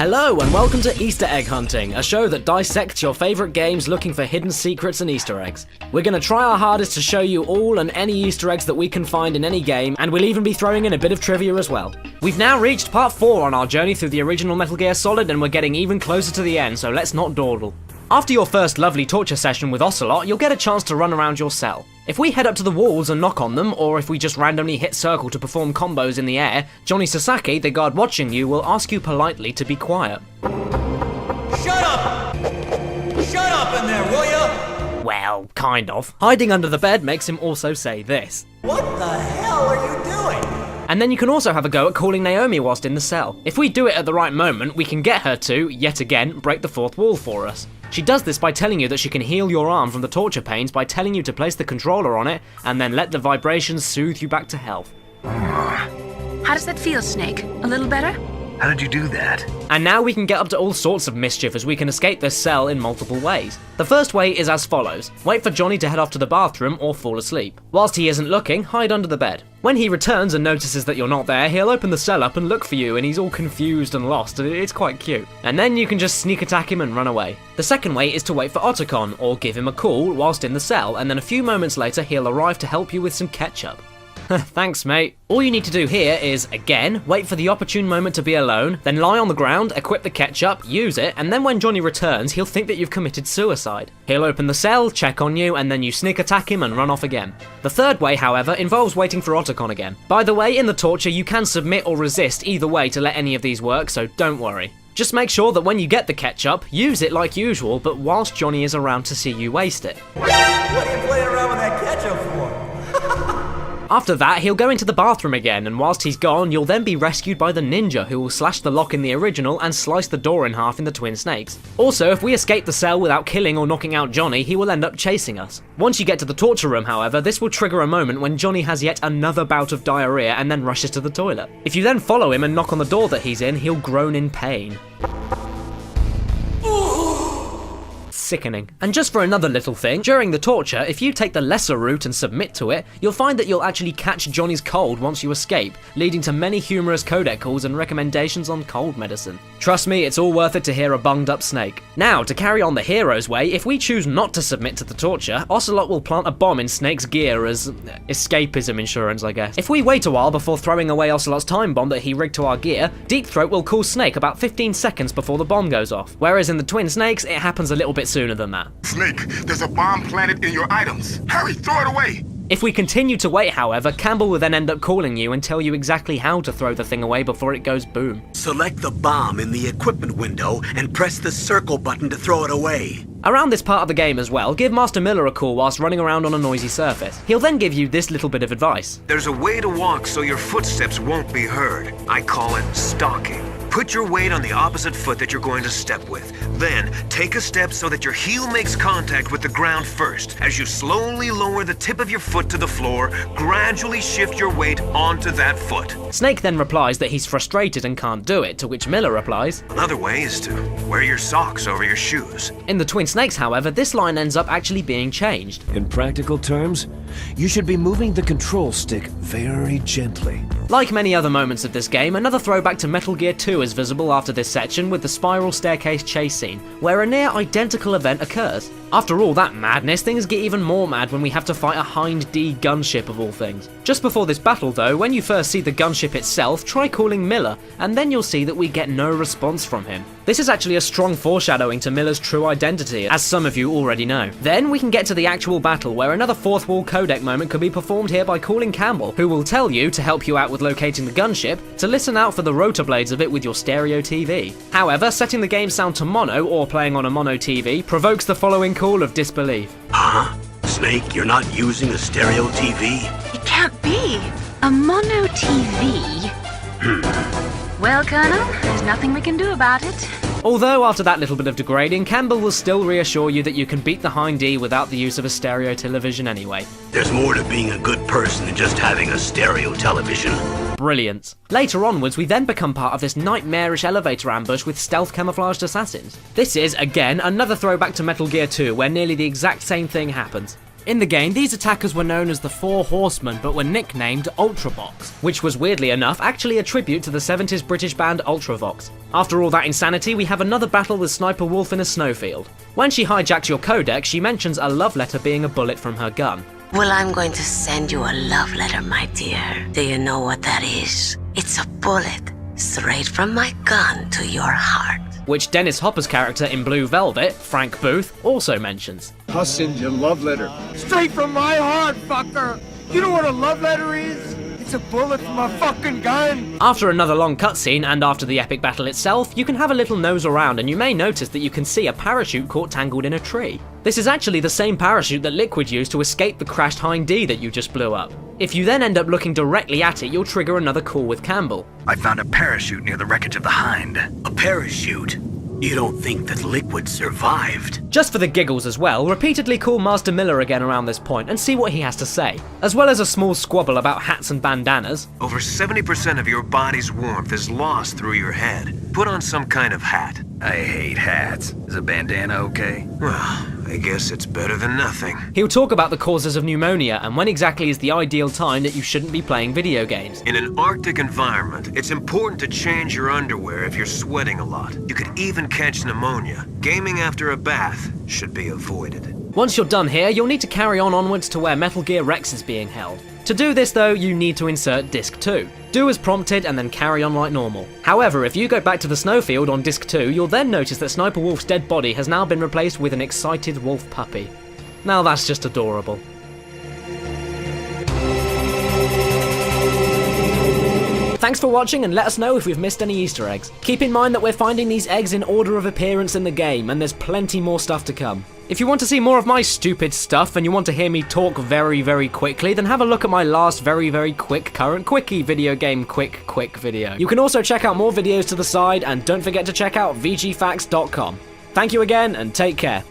Hello and welcome to Easter Egg Hunting, a show that dissects your favourite games looking for hidden secrets and Easter eggs. We're going to try our hardest to show you all and any Easter eggs that we can find in any game, and we'll even be throwing in a bit of trivia as well. We've now reached part 4 on our journey through the original Metal Gear Solid, and we're getting even closer to the end, so let's not dawdle. After your first lovely torture session with Ocelot, you'll get a chance to run around your cell. If we head up to the walls and knock on them, or if we just randomly hit circle to perform combos in the air, Johnny Sasaki, the guard watching you, will ask you politely to be quiet. Shut up! Shut up in there, will ya? Well, kind of. Hiding under the bed makes him also say this. What the hell are you doing? And then you can also have a go at calling Naomi whilst in the cell. If we do it at the right moment, we can get her to, yet again, break the fourth wall for us. She does this by telling you that she can heal your arm from the torture pains by telling you to place the controller on it and then let the vibrations soothe you back to health. How does that feel, Snake? A little better? How did you do that? And now we can get up to all sorts of mischief as we can escape this cell in multiple ways. The first way is as follows. Wait for Johnny to head off to the bathroom or fall asleep. Whilst he isn't looking, hide under the bed. When he returns and notices that you're not there, he'll open the cell up and look for you, and he's all confused and lost, and it's quite cute. And then you can just sneak attack him and run away. The second way is to wait for Otacon, or give him a call whilst in the cell, and then a few moments later he'll arrive to help you with some ketchup. Thanks, mate. All you need to do here is, again, wait for the opportune moment to be alone, then lie on the ground, equip the ketchup, use it, and then when Johnny returns, he'll think that you've committed suicide. He'll open the cell, check on you, and then you sneak attack him and run off again. The third way, however, involves waiting for Otacon again. By the way, in the torture, you can submit or resist either way to let any of these work, so don't worry. Just make sure that when you get the ketchup, use it like usual, but whilst Johnny is around to see you waste it. What are you playing around with that ketchup for? After that, he'll go into the bathroom again, and whilst he's gone, you'll then be rescued by the ninja who will slash the lock in the original and slice the door in half in the Twin Snakes. Also, if we escape the cell without killing or knocking out Johnny, he will end up chasing us. Once you get to the torture room, however, this will trigger a moment when Johnny has yet another bout of diarrhea and then rushes to the toilet. If you then follow him and knock on the door that he's in, he'll groan in pain. Sickening. And just for another little thing, during the torture, if you take the lesser route and submit to it, you'll find that you'll actually catch Johnny's cold once you escape, leading to many humorous codec calls and recommendations on cold medicine. Trust me, it's all worth it to hear a bunged up Snake. Now, to carry on the hero's way, if we choose not to submit to the torture, Ocelot will plant a bomb in Snake's gear as escapism insurance, I guess. If we wait a while before throwing away Ocelot's time bomb that he rigged to our gear, Deep Throat will call Snake about 15 seconds before the bomb goes off, whereas in the Twin Snakes, it happens a little bit sooner than that. Snake, there's a bomb planted in your items. Hurry, throw it away! If we continue to wait, however, Campbell will then end up calling you and tell you exactly how to throw the thing away before it goes boom. Select the bomb in the equipment window and press the circle button to throw it away. Around this part of the game as well, give Master Miller a call whilst running around on a noisy surface. He'll then give you this little bit of advice. There's a way to walk so your footsteps won't be heard. I call it stalking. Put your weight on the opposite foot that you're going to step with. Then, take a step so that your heel makes contact with the ground first. As you slowly lower the tip of your foot to the floor, gradually shift your weight onto that foot. Snake then replies that he's frustrated and can't do it, to which Miller replies, Another way is to wear your socks over your shoes. In the Twin Snakes, however, this line ends up actually being changed. In practical terms, you should be moving the control stick very gently. Like many other moments of this game, another throwback to Metal Gear 2 is visible after this section with the spiral staircase chase scene, where a near identical event occurs. After all that madness, things get even more mad when we have to fight a Hind D gunship of all things. Just before this battle though, when you first see the gunship itself, try calling Miller, and then you'll see that we get no response from him. This is actually a strong foreshadowing to Miller's true identity, as some of you already know. Then we can get to the actual battle, where another fourth wall codec moment can be performed here by calling Campbell, who will tell you, to help you out with locating the gunship, to listen out for the rotor blades of it with your stereo TV. However, setting the game sound to mono, or playing on a mono TV, provokes the following call of disbelief. Huh? Snake, you're not using a stereo TV? It can't be. A mono TV. Well, Colonel, there's nothing we can do about it. Although after that little bit of degrading, Campbell will still reassure you that you can beat the Hind D without the use of a stereo television anyway. There's more to being a good person than just having a stereo television. Brilliant. Later onwards, we then become part of this nightmarish elevator ambush with stealth camouflaged assassins. This is, again, another throwback to Metal Gear 2, where nearly the exact same thing happens. In the game, these attackers were known as the Four Horsemen, but were nicknamed Ultravox, which was weirdly enough actually a tribute to the 70s British band Ultravox. After all that insanity, we have another battle with Sniper Wolf in a snowfield. When she hijacks your codec, she mentions a love letter being a bullet from her gun. Well, I'm going to send you a love letter, my dear. Do you know what that is? It's a bullet straight from my gun to your heart. Which Dennis Hopper's character in Blue Velvet, Frank Booth, also mentions. I'll send you a love letter. Straight from my heart, fucker! You know what a love letter is? It's a bullet from a fucking gun! After another long cutscene and after the epic battle itself, you can have a little nose around and you may notice that you can see a parachute caught tangled in a tree. This is actually the same parachute that Liquid used to escape the crashed Hind D that you just blew up. If you then end up looking directly at it, you'll trigger another call with Campbell. I found a parachute near the wreckage of the Hind. A parachute? You don't think that Liquid survived? Just for the giggles as well, repeatedly call Master Miller again around this point and see what he has to say, as well as a small squabble about hats and bandanas. Over 70% of your body's warmth is lost through your head. Put on some kind of hat. I hate hats. Is a bandana okay? Well, I guess it's better than nothing. He'll talk about the causes of pneumonia and when exactly is the ideal time that you shouldn't be playing video games. In an Arctic environment, it's important to change your underwear if you're sweating a lot. You could even catch pneumonia. Gaming after a bath should be avoided. Once you're done here, you'll need to carry on onwards to where Metal Gear Rex is being held. To do this though, you need to insert Disc 2. Do as prompted and then carry on like normal. However, if you go back to the snowfield on Disc 2, you'll then notice that Sniper Wolf's dead body has now been replaced with an excited wolf puppy. Now that's just adorable. Thanks for watching and let us know if we've missed any Easter eggs. Keep in mind that we're finding these eggs in order of appearance in the game and there's plenty more stuff to come. If you want to see more of my stupid stuff and you want to hear me talk very quickly, then have a look at my last very quick current quickie video game quick video. You can also check out more videos to the side and don't forget to check out VGFacts.com. Thank you again and take care.